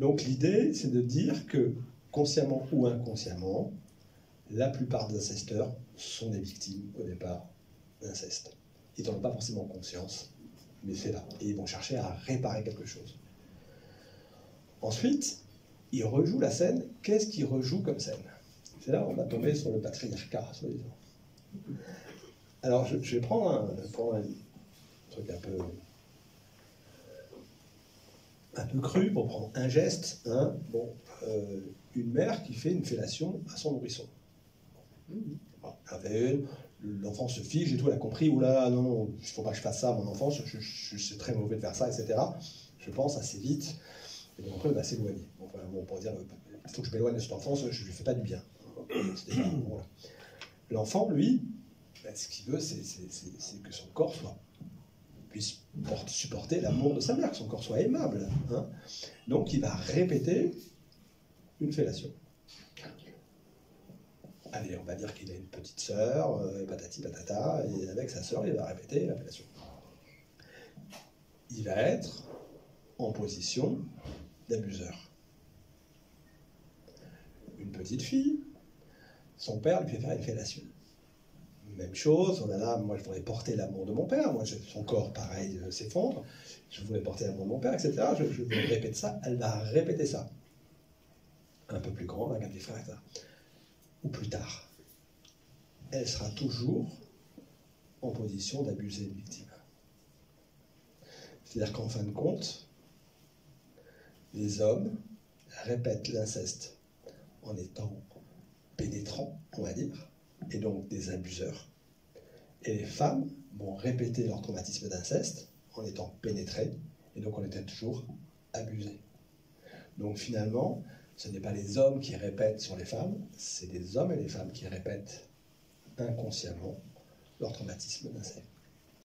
Donc l'idée, c'est de dire que, consciemment ou inconsciemment, la plupart des incesteurs sont des victimes, au départ, d'inceste. Ils n'en ont pas forcément conscience, mais c'est là. Et ils vont chercher à réparer quelque chose. Ensuite, ils rejouent la scène. Qu'est-ce qu'ils rejouent comme scène? C'est là où on va tomber sur le patriarcat, soi-disant. Alors, je vais prendre un truc un peu cru pour prendre un geste. Hein. Bon, une mère qui fait une fellation à son nourrisson. L'enfant se fige et tout, elle a compris, oula, non, il ne faut pas que je fasse ça à mon enfant, c'est très mauvais de faire ça, etc. Je pense assez vite, et donc après, elle va s'éloigner. Bon, pour dire, il faut que je m'éloigne de cet enfant, je ne lui fais pas du bien. Voilà. L'enfant, lui, ce qu'il veut, c'est que son corps puisse supporter l'amour de sa mère, que son corps soit aimable. Hein. Donc, il va répéter une fellation. Allez, on va dire qu'il a une petite sœur, patati patata, et avec sa sœur, il va répéter la fellation. Il va être en position d'abuseur. Une petite fille, son père lui fait faire une fellation. Même chose, moi je voudrais porter l'amour de mon père, son corps pareil s'effondre, je voulais porter l'amour de mon père, etc. Je répète ça, elle va répéter ça. Un peu plus grande, avec des frères, etc. Ou plus tard, elle sera toujours en position d'abuser une victime. C'est-à-dire qu'en fin de compte, les hommes répètent l'inceste en étant pénétrants, on va dire, et donc des abuseurs. Et les femmes vont répéter leur traumatisme d'inceste en étant pénétrées, et donc en étant toujours abusées. Donc finalement, ce n'est pas les hommes qui répètent sur les femmes, c'est les hommes et les femmes qui répètent inconsciemment leur traumatisme d'inceste.